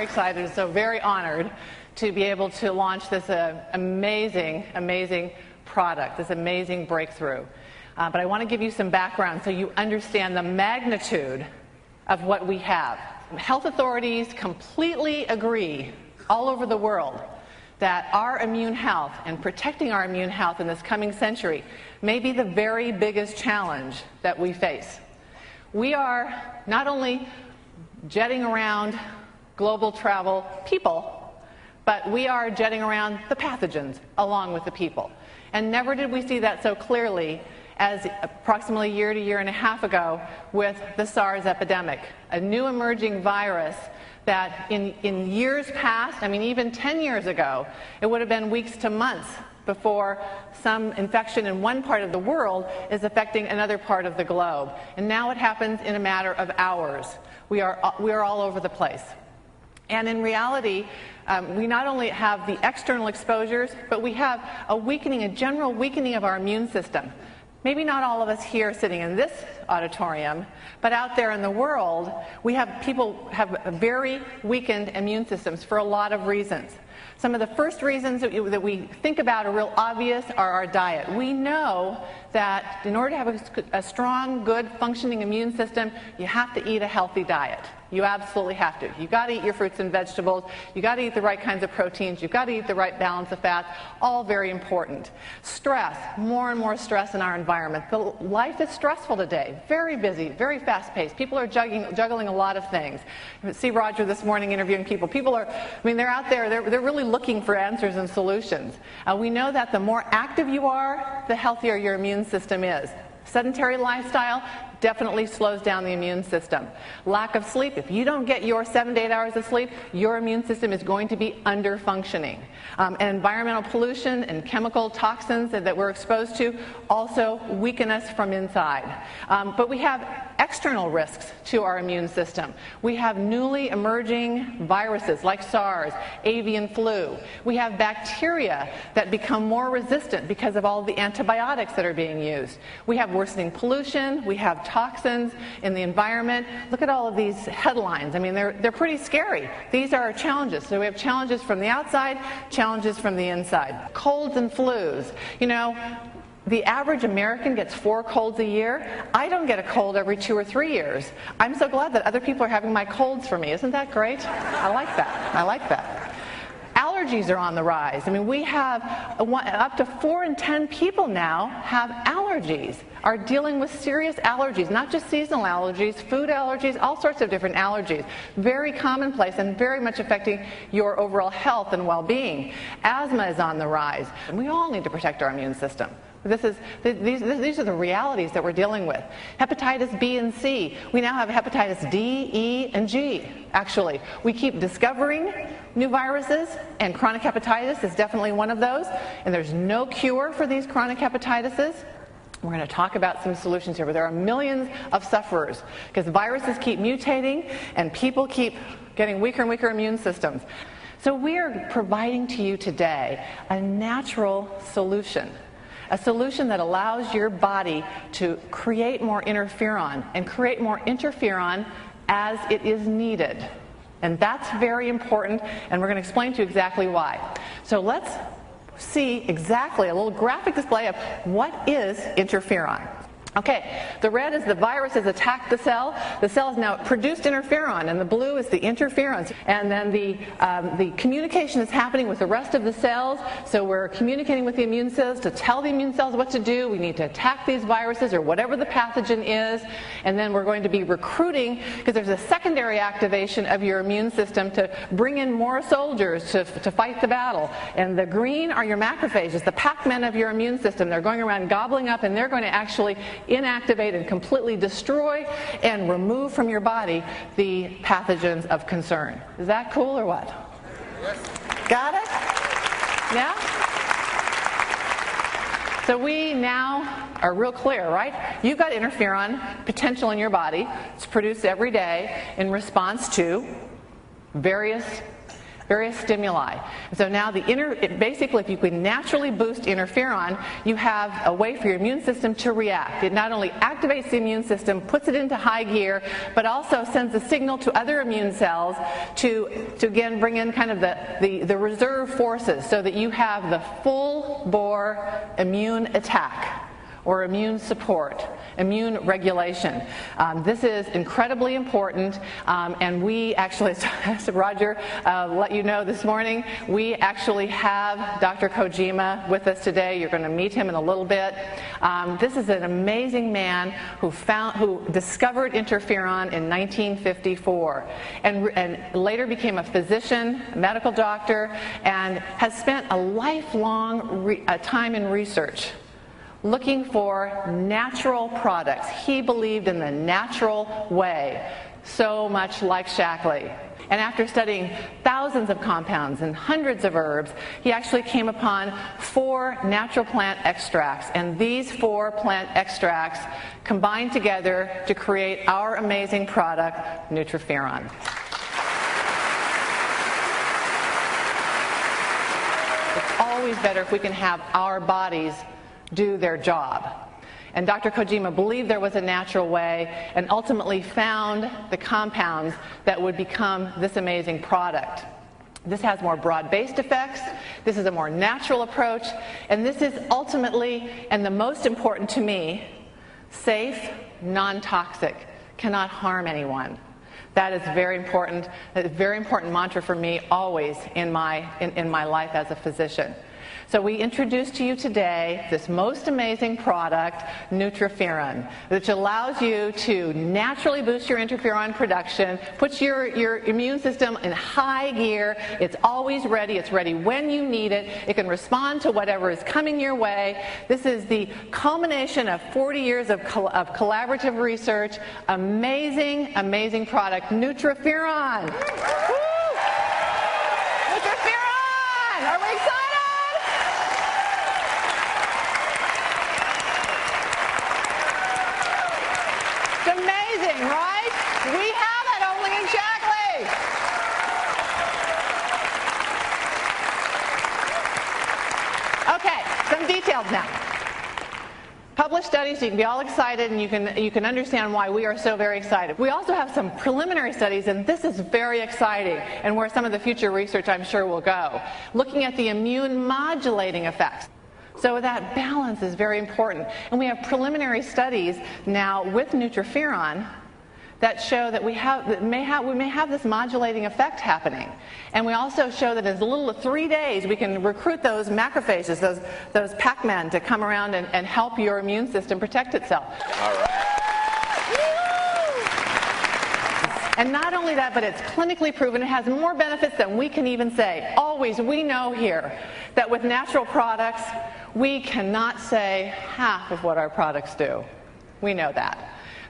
excited, so very honored to be able to launch this amazing product, this amazing breakthrough. But I want to give you some background so you understand the magnitude of what we have. Health authorities completely agree all over the world that our immune health and protecting our immune health in this coming century may be the very biggest challenge that we face. We are not only jetting around global travel people, but we are jetting around the pathogens along with the people. And never did we see that so clearly as approximately a year and a half ago with the SARS epidemic, a new emerging virus that in years past, I mean even 10 years ago, it would have been weeks to months before some infection in one part of the world is affecting another part of the globe. And now it happens in a matter of hours. We are all over the place. And in reality, we not only have the external exposures, but we have a general weakening of our immune system. Maybe not all of us here sitting in this auditorium, but out there in the world, people have very weakened immune systems for a lot of reasons. Some of the first reasons that we think about are real obvious are our diet. We know that in order to have a strong, good, functioning immune system, you have to eat a healthy diet. You absolutely have to. You've got to eat your fruits and vegetables. You've got to eat the right kinds of proteins. You've got to eat the right balance of fats. All very important. Stress, more and more stress in our environment. Life is stressful today. Very busy, very fast-paced. People are juggling a lot of things. See Roger this morning interviewing people. They're out there. They're really looking for answers and solutions. We know that the more active you are, the healthier your immune system is. Sedentary lifestyle definitely slows down the immune system. Lack of sleep, if you don't get your 7 to 8 hours of sleep, your immune system is going to be under-functioning. And environmental pollution and chemical toxins that we're exposed to also weaken us from inside. But we have external risks to our immune system. We have newly emerging viruses like SARS, avian flu. We have bacteria that become more resistant because of all the antibiotics that are being used. We have worsening pollution. We have toxins in the environment. Look at all of these headlines. I mean, they're pretty scary. These are our challenges. So we have challenges from the outside, challenges from the inside. Colds and flus. You know, the average American gets 4 colds a year. I don't get a cold every 2 or 3 years. I'm so glad that other people are having my colds for me. Isn't that great? I like that. I like that. Allergies are on the rise. I mean, we have up to 4 in 10 people now have allergies, are dealing with serious allergies, not just seasonal allergies, food allergies, all sorts of different allergies. Very commonplace and very much affecting your overall health and well-being. Asthma is on the rise, and we all need to protect our immune system. These are the realities that we're dealing with. Hepatitis B and C. We now have hepatitis D, E, and G, actually. We keep discovering new viruses, and chronic hepatitis is definitely one of those. And there's no cure for these chronic hepatitises. We're going to talk about some solutions here, but there are millions of sufferers because viruses keep mutating and people keep getting weaker and weaker immune systems. So we are providing to you today a natural solution. A solution that allows your body to create more interferon and create more interferon as it is needed. And that's very important, and we're going to explain to you exactly why. So let's see exactly a little graphic display of what is interferon. Okay, the red is the virus has attacked the cell. The cell has now produced interferon, and the blue is the interferons. And then the communication is happening with the rest of the cells. So we're communicating with the immune cells to tell the immune cells what to do. We need to attack these viruses or whatever the pathogen is. And then we're going to be recruiting, because there's a secondary activation of your immune system to bring in more soldiers to fight the battle. And the green are your macrophages, the Pac-Men of your immune system. They're going around gobbling up, and they're going to actually inactivate and completely destroy and remove from your body the pathogens of concern. Is that cool or what? Yes. Got it? Yeah? So we now are real clear, right? You've got interferon potential in your body. It's produced every day in response to various various stimuli. So now basically if you can naturally boost interferon, you have a way for your immune system to react. It not only activates the immune system, puts it into high gear, but also sends a signal to other immune cells to again bring in kind of the reserve forces so that you have the full bore immune attack or immune support, immune regulation. This is incredibly important, and we actually, as Roger let you know this morning, we actually have Dr. Kojima with us today. You're going to meet him in a little bit. This is an amazing man who discovered interferon in 1954 and later became a physician, a medical doctor, and has spent a lifelong time in research looking for natural products. He believed in the natural way, so much like Shackley. And after studying thousands of compounds and hundreds of herbs, he actually came upon 4 natural plant extracts. And these 4 plant extracts combined together to create our amazing product, NutriFeron. It's always better if we can have our bodies do their job. And Dr. Kojima believed there was a natural way and ultimately found the compounds that would become this amazing product. This has more broad-based effects, this is a more natural approach, and this is ultimately, and the most important to me, safe, non-toxic, cannot harm anyone. That is very important, a very important mantra for me always in my life as a physician. So we introduce to you today this most amazing product, NutriFeron, which allows you to naturally boost your interferon production, puts your immune system in high gear. It's always ready. It's ready when you need it. It can respond to whatever is coming your way. This is the culmination of 40 years of collaborative research. Amazing, amazing product, NutriFeron. Woo! NutriFeron! Are we excited? Amazing, right? We have it only in Shackley. Okay, some details now. Published studies, so you can be all excited and you can understand why we are so very excited. We also have some preliminary studies, and this is very exciting and where some of the future research I'm sure will go, looking at the immune modulating effects. So that balance is very important. And we have preliminary studies now with NutriFeron that show that we may have this modulating effect happening. And we also show that in as little as 3 days we can recruit those macrophages, those Pac-Men, to come around and help your immune system protect itself. All right. And not only that, but it's clinically proven. It has more benefits than we can even say. Always, we know here that with natural products, we cannot say half of what our products do. We know that.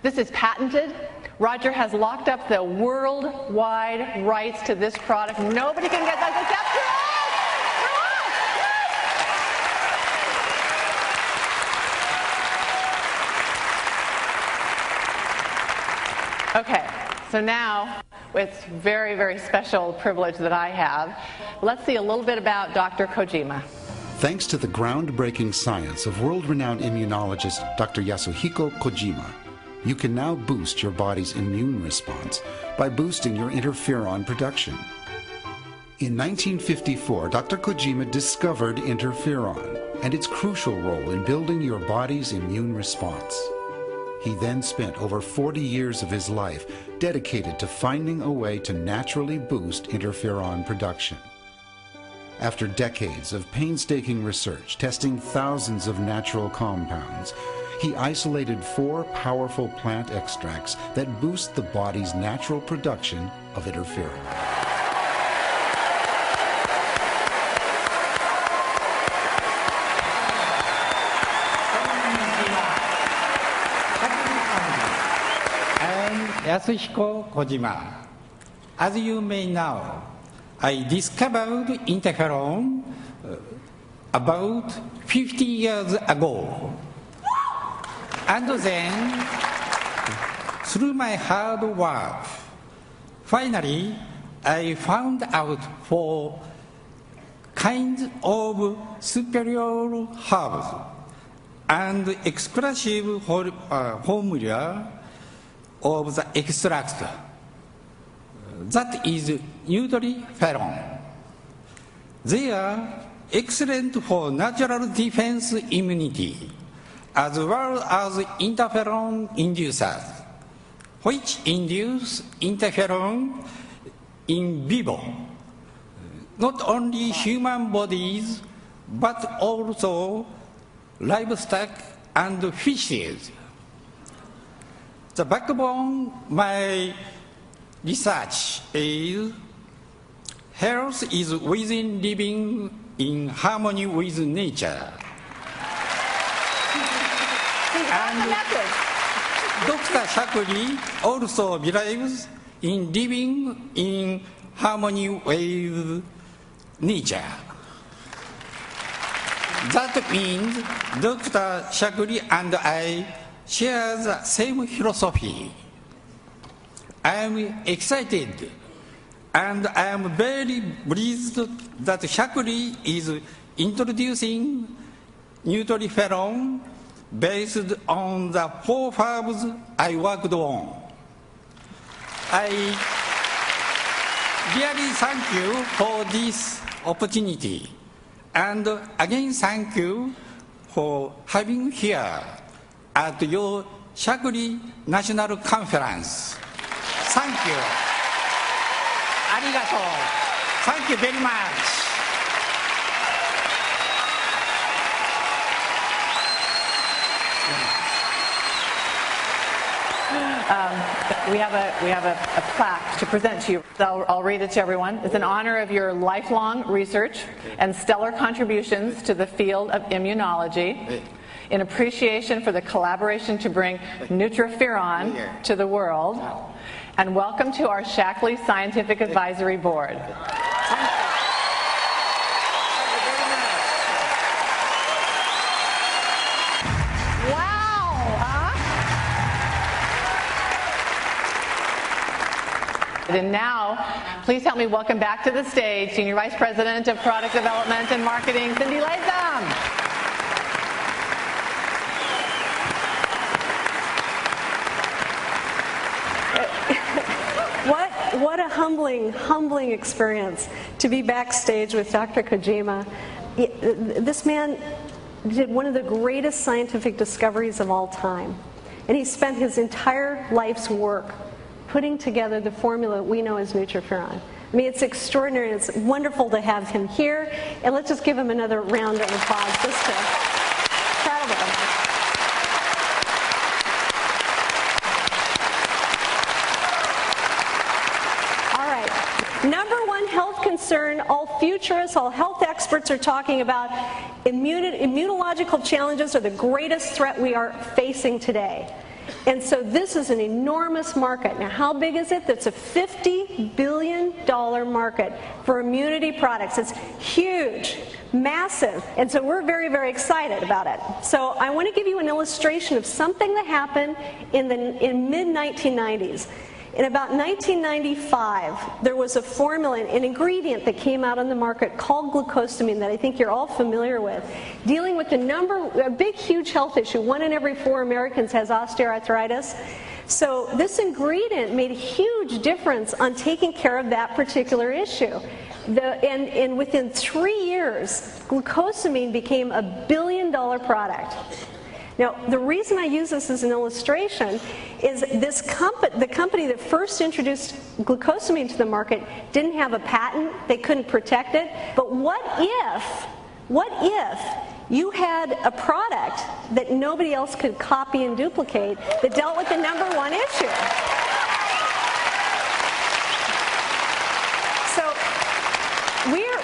This is patented. Roger has locked up the worldwide rights to this product. Nobody can get those except for us. Okay. So now, it's very, very special privilege that I have. Let's see a little bit about Dr. Kojima. Thanks to the groundbreaking science of world-renowned immunologist Dr. Yasuhiko Kojima, you can now boost your body's immune response by boosting your interferon production. In 1954, Dr. Kojima discovered interferon and its crucial role in building your body's immune response. He then spent over 40 years of his life dedicated to finding a way to naturally boost interferon production. After decades of painstaking research testing thousands of natural compounds, he isolated 4 powerful plant extracts that boost the body's natural production of interferon. Yasuhiko Kojima. As you may know, I discovered interferon about 50 years ago. And then, through my hard work, finally, I found out four kinds of superior herbs and exclusive formula of the extract. That is NutriFeron. They are excellent for natural defense immunity, as well as interferon inducers, which induce interferon in vivo, not only human bodies, but also livestock and fishes. The backbone of my research is health is within living in harmony with nature. And Dr. Shakli also believes in living in harmony with nature. That means Dr. Shakli and I share the same philosophy. I am excited and I am very pleased that Shakli is introducing NutriFeron based on the four herbs I worked on. I really thank you for this opportunity, and again thank you for having here at your Shakli National Conference. Thank you. Arigato. Thank you very much. We have a plaque to present to you. I'll read it to everyone. It's in honor of your lifelong research and stellar contributions to the field of immunology, in appreciation for the collaboration to bring NutriFeron to the world, and welcome to our Shakli Scientific Advisory Board. And now, please help me welcome back to the stage Senior Vice President of Product Development and Marketing, Cindy Latham. What a humbling experience to be backstage with Dr. Kojima. This man did one of the greatest scientific discoveries of all time. And he spent his entire life's work putting together the formula we know as NutriFeron. I mean, it's extraordinary. It's wonderful to have him here. And let's just give him another round of applause. Just incredible. All right. Number one health concern, all futurists, all health experts are talking about immunological challenges are the greatest threat we are facing today. And so this is an enormous market. Now, how big is it? That's a $50 billion market for immunity products. It's huge, massive. And so we're very, very excited about it. So I want to give you an illustration of something that happened in mid-1990s. In about 1995, there was a formula, an ingredient that came out on the market called glucosamine that I think you're all familiar with, dealing with a big, huge health issue. 1 in every 4 Americans has osteoarthritis. So this ingredient made a huge difference on taking care of that particular issue. And within 3 years, glucosamine became a $1 billion product. Now, the reason I use this as an illustration is the company that first introduced glucosamine to the market didn't have a patent, they couldn't protect it, but what if you had a product that nobody else could copy and duplicate that dealt with the number one issue?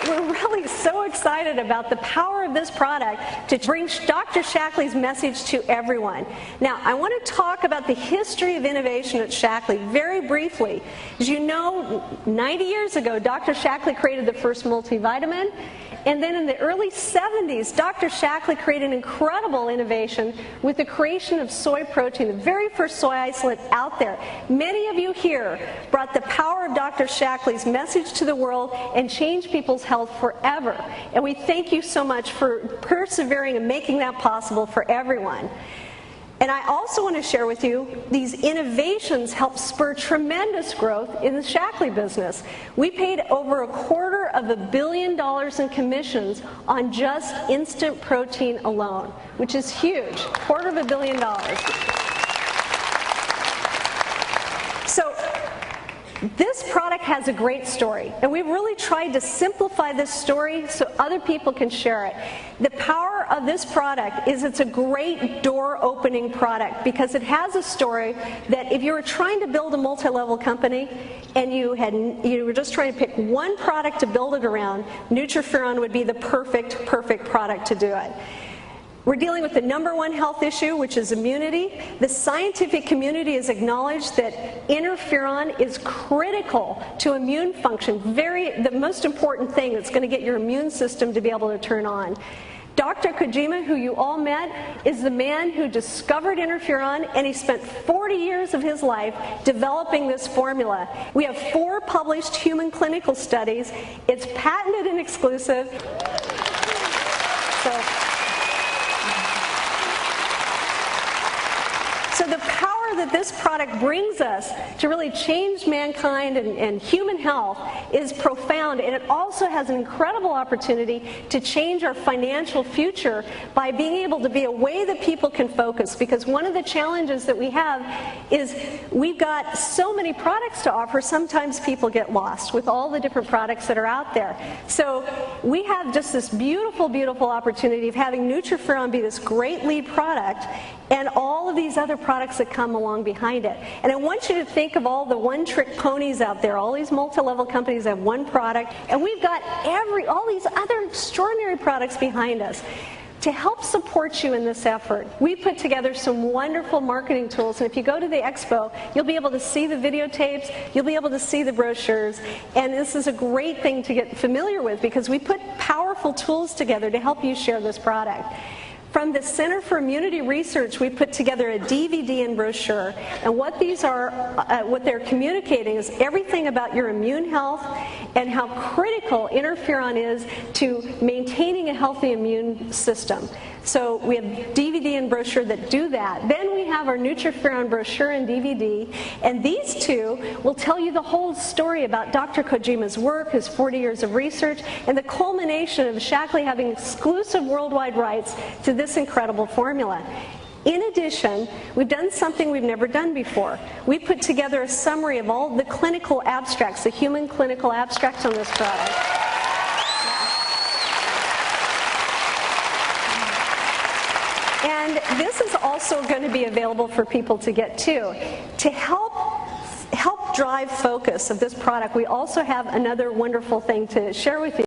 We're really so excited about the power of this product to bring Dr. Shakli's message to everyone. Now, I want to talk about the history of innovation at Shakli very briefly. As you know, 90 years ago, Dr. Shakli created the first multivitamin, And then in the early 70s, Dr. Shackley created an incredible innovation with the creation of soy protein, the very first soy isolate out there. Many of you here brought the power of Dr. Shackley's message to the world and changed people's health forever. And we thank you so much for persevering and making that possible for everyone. And I also want to share with you, these innovations help spur tremendous growth in the Shackley business. We paid over $250 million in commissions on just instant protein alone, which is huge, $250 million. So this product has a great story, and we've really tried to simplify this story so other people can share it. The power of this product is it's a great door-opening product because it has a story that if you were trying to build a multi-level company and you were just trying to pick one product to build it around, NutriFeron would be the perfect product to do it. We're dealing with the #1 health issue, which is immunity. The scientific community has acknowledged that interferon is critical to immune function, the most important thing that's going to get your immune system to be able to turn on. Dr. Kojima, who you all met, is the man who discovered interferon, and he spent 40 years of his life developing this formula. We have 4 published human clinical studies. It's patented and exclusive. So the power that this product brings us to really change mankind and human health is profound, and it also has an incredible opportunity to change our financial future by being able to be a way that people can focus, because one of the challenges that we have is we've got so many products to offer, sometimes people get lost with all the different products that are out there. So we have just this beautiful opportunity of having NutriFeron be this great lead product and all of these other products that come along behind it. And I want you to think of all the one-trick ponies out there, all these multi-level companies have one product, and we've got all these other extraordinary products behind us. To help support you in this effort, we put together some wonderful marketing tools, and if you go to the expo, you'll be able to see the videotapes, you'll be able to see the brochures, and this is a great thing to get familiar with because we put powerful tools together to help you share this product. From the Center for Immunity Research, we put together a DVD and brochure, and what these are, what they're communicating is everything about your immune health and how critical interferon is to maintaining a healthy immune system. So we have DVD and brochure that do that. Then we have our NutriFeron brochure and DVD, and these two will tell you the whole story about Dr. Kojima's work, his 40 years of research, and the culmination of Shackley having exclusive worldwide rights to this incredible formula. In addition, we've done something we've never done before. We put together a summary of all the clinical abstracts, the human clinical abstracts on this product. And this is also going to be available for people to get too. To help drive focus of this product, we also have another wonderful thing to share with you.